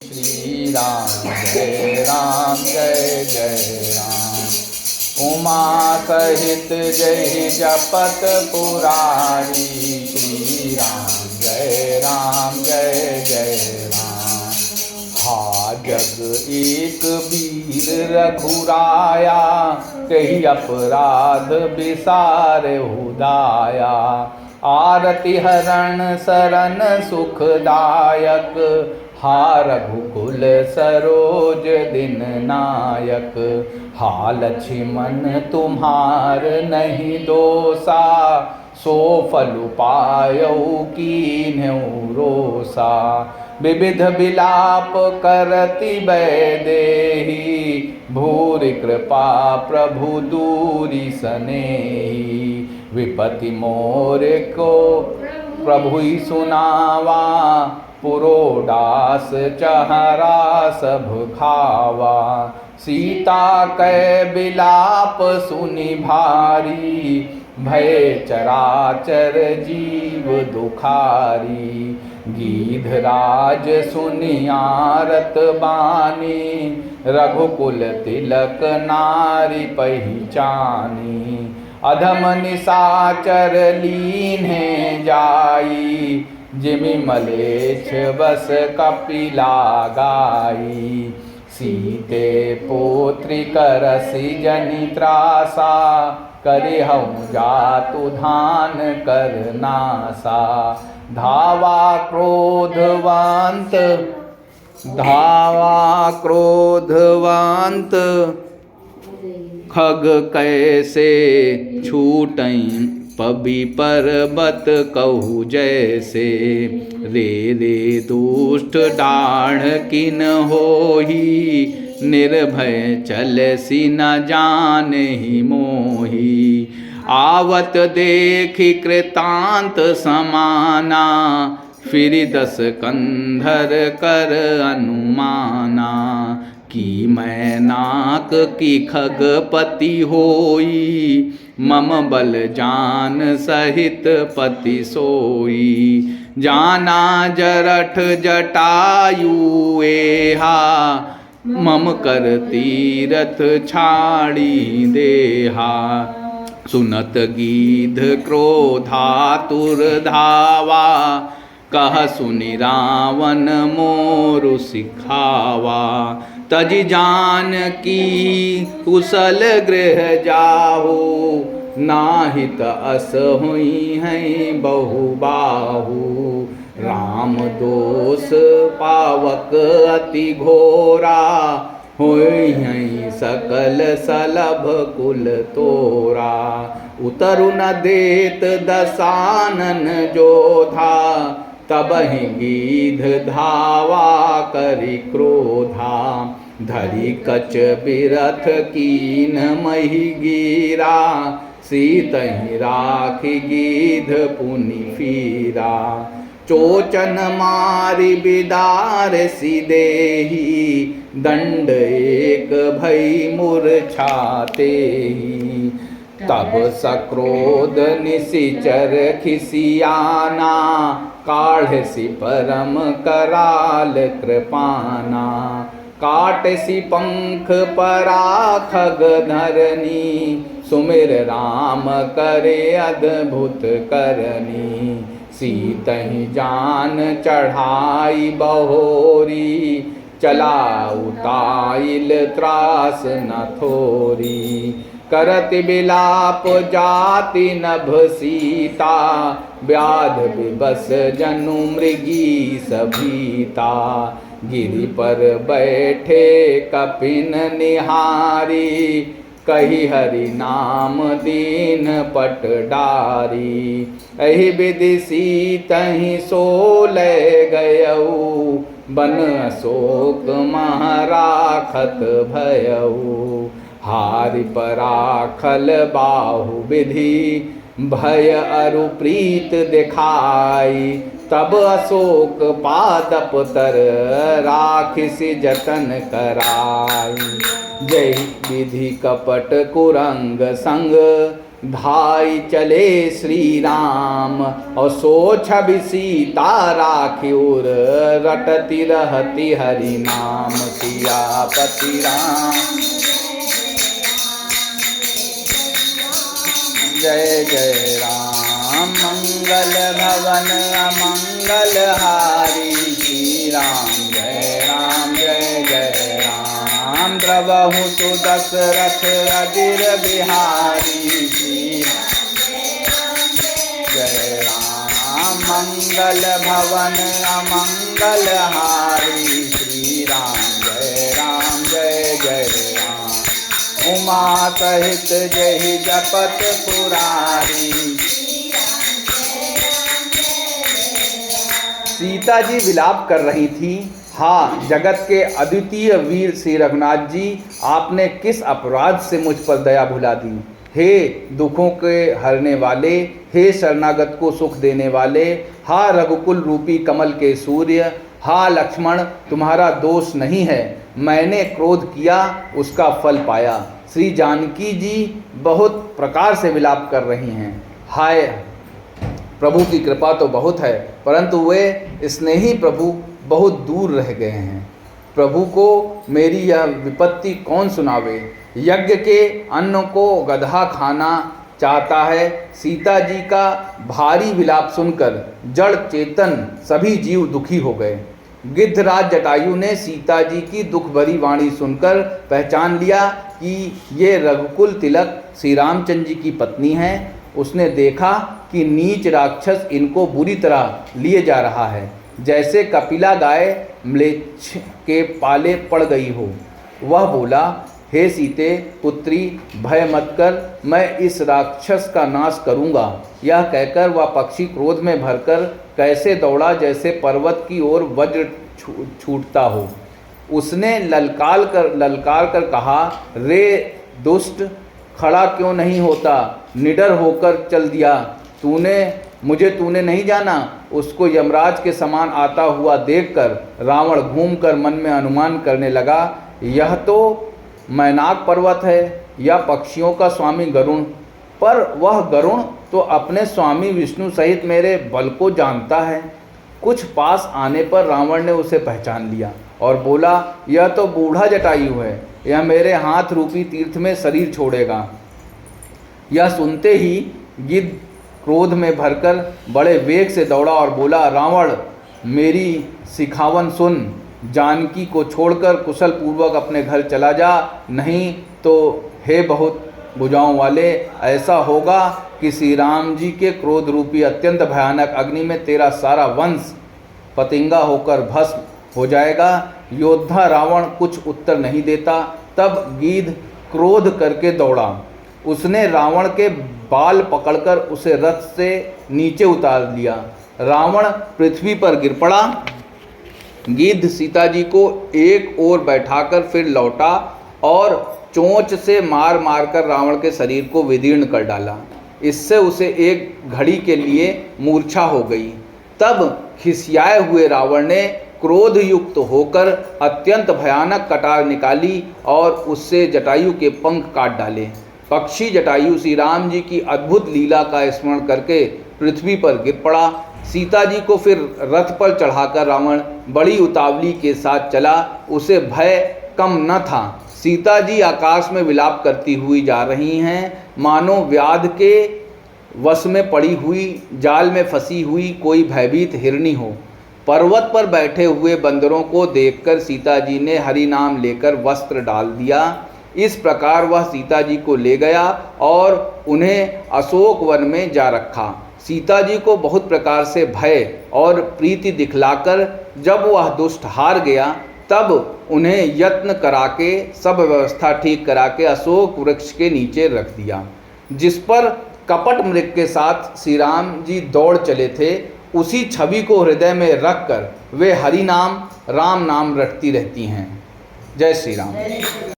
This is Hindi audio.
श्री राम जय राम जय जय राम। उमा सहित जय जपत पुरारी। श्री राम जय राम जय जय राम। हा जग एक वीर रघुराया, कही अपराध बिसार हुदाया। आरति हरण शरण सुखदायक, हा रघुकुल सरोज दिन नायक। हा लक्ष्मण तुम्हार नहीं दोसा, सो फल पायऊ कीन्हु रोसा। विविध विलाप करति वैदेही, भूरि कृपा प्रभु दूरी सनेही। विपति मोर को प्रभु ही सुनावा, पुरोडास चहरा सब खावा। सीता कै विलाप सुनि भारी, भय चराचर जीव दुखारी। गीधराज सुनि आरत बानी, रघुकुल तिलक नारी पहिचानी। अधम निशाचर लीन्हे जाई, जिमि मलेच्छ बस कपिला गाई। सीते पौत्री करसि जनि त्रासा, करिहउँ जातु धान कर नासा। धावा क्रोधवांत खग कैसे छूटईं, पबि पर्वत कहु जैसे। रे रे दुष्ट डाढ़ किन होही, निर्भय चलसि न जानहि मोही। आवत देखि कृतांत समाना, फिरि दस कंधर कर अनुमाना। कि मैं नाक की खगपति होई, मम बल जान सहित पति सोई। जाना जरठ जटायु एहा, मम कर तीरथ छाड़ी देहा। सुनत गीध क्रोधातुर धावा, कह सुनि रावण मोरु सिखावा। तजि जानकी कुशल गृह जाहु, नाहित अस हुई हैं बहु बाहु। राम दोष पावक अति घोरा, होई हैं सकल सलभ कुल तोरा। उतरु न देत दसानन जोधा, तबहि गीध धावा करि क्रोधा। धरि कच बिरथ कीन मही गिरा, सीतहि राखि गीध पुनि फीरा। चोचन मारि बिदारसि देही, दंड एक भई मूर्छातेहि। तब सक्रोध निशिचर खिसियाना, काढ़सि परम कराल कृपाना। काटसि पंख पराखग धरनी, सुमिर राम करे अद्भुत करनी। सीतहि जान चढ़ाई बहोरी, चला उताइल त्रास न थोरी। करति विलाप जाति नभ सीता, व्याध विबस जनु मृगी सभीता। गिरि पर बैठे कपिन निहारी, कही हरि नाम दीन पट डारी। एहि विधि सीतहि सोलै गयऊ, बन अशोक महराखत भयऊ। हारि पराखल बाहु विधि, भय अरु प्रीत दिखाई। तब अशोक पादप तर, राखिसि जतन कराई। जय विधि कपट कुरंग संग, धाई चले श्री राम और सो छवि सीता राखी उर रटती रहती हरि नाम। सियापति राम जय जय राम। मंगल भवन अमंगल हारी श्री राम जय राम जय जय राम। द्रवहु सुदशरथ अजिर बिहारी श्री जय राम। मंगल भवन अमंगल हारी श्री राम जय राम जय जय राम। उमा सहित जहि जपत पुरारी। सीता जी विलाप कर रही थी, हाँ जगत के अद्वितीय वीर श्री रघुनाथ जी, आपने किस अपराध से मुझ पर दया भुला दी। हे दुखों के हरने वाले, हे शरणागत को सुख देने वाले, हा रघुकुल रूपी कमल के सूर्य, हा लक्ष्मण तुम्हारा दोष नहीं है, मैंने क्रोध किया उसका फल पाया। श्री जानकी जी बहुत प्रकार से विलाप कर रही हैं। हाय प्रभु की कृपा तो बहुत है, परंतु वे स्नेही प्रभु बहुत दूर रह गए हैं। प्रभु को मेरी यह विपत्ति कौन सुनावे। यज्ञ के अन्न को गधा खाना चाहता है। सीता जी का भारी विलाप सुनकर जड़ चेतन सभी जीव दुखी हो गए। गिद्धराज जटायु ने सीता जी की दुख भरी वाणी सुनकर पहचान लिया कि ये रघुकुल तिलक श्री रामचंद्र जी की पत्नी है। उसने देखा कि नीच राक्षस इनको बुरी तरह लिए जा रहा है, जैसे कपिला गाय म्लेच्छ के पाले पड़ गई हो। वह बोला, हे सीते पुत्री भय मत कर, मैं इस राक्षस का नाश करूंगा। यह कहकर वह पक्षी क्रोध में भरकर कैसे दौड़ा जैसे पर्वत की ओर वज्र छूटता हो। उसने ललकार कर कहा, रे दुष्ट खड़ा क्यों नहीं होता, निडर होकर चल दिया। तूने नहीं जाना। उसको यमराज के समान आता हुआ देखकर रावण घूमकर मन में अनुमान करने लगा, यह तो मैनाक पर्वत है या पक्षियों का स्वामी गरुण। पर वह गरुण तो अपने स्वामी विष्णु सहित मेरे बल को जानता है। कुछ पास आने पर रावण ने उसे पहचान लिया और बोला, यह तो बूढ़ा जटायु है, यह मेरे हाथ रूपी तीर्थ में शरीर छोड़ेगा। यह सुनते ही गिद्ध क्रोध में भरकर बड़े वेग से दौड़ा और बोला, रावण मेरी सिखावन सुन, जानकी को छोड़कर कुशल पूर्वक अपने घर चला जा, नहीं तो हे बहुत भुजाओं वाले, ऐसा होगा कि श्री राम जी के क्रोध रूपी अत्यंत भयानक अग्नि में तेरा सारा वंश पतिंगा होकर भस्म हो जाएगा। योद्धा रावण कुछ उत्तर नहीं देता। तब गिद्ध क्रोध करके दौड़ा। उसने रावण के बाल पकड़कर उसे रथ से नीचे उतार दिया। रावण पृथ्वी पर गिर पड़ा। गिद्ध सीता जी को एक ओर बैठाकर फिर लौटा और चोंच से मार कर रावण के शरीर को विदीर्ण कर डाला। इससे उसे एक घड़ी के लिए मूर्छा हो गई। तब खिसियाए हुए रावण ने क्रोध युक्त होकर अत्यंत भयानक कटार निकाली और उससे जटायु के पंख काट डाले। पक्षी जटायु श्री राम जी की अद्भुत लीला का स्मरण करके पृथ्वी पर गिर पड़ा। सीता जी को फिर रथ पर चढ़ाकर रावण बड़ी उतावली के साथ चला। उसे भय कम न था। सीता जी आकाश में विलाप करती हुई जा रही हैं, मानो व्याध के वश में पड़ी हुई, जाल में फंसी हुई कोई भयभीत हिरणी हो। पर्वत पर बैठे हुए बंदरों को देखकर सीता जी ने हरि नाम लेकर वस्त्र डाल दिया। इस प्रकार वह सीता जी को ले गया और उन्हें अशोक वन में जा रखा। सीता जी को बहुत प्रकार से भय और प्रीति दिखलाकर जब वह दुष्ट हार गया, तब उन्हें यत्न करा के सब व्यवस्था ठीक करा के अशोक वृक्ष के नीचे रख दिया, जिस पर कपट मृग के साथ श्री राम जी दौड़ चले थे। उसी छवि को हृदय में रखकर वे हरि नाम राम नाम रटती रहती हैं। जय श्री राम।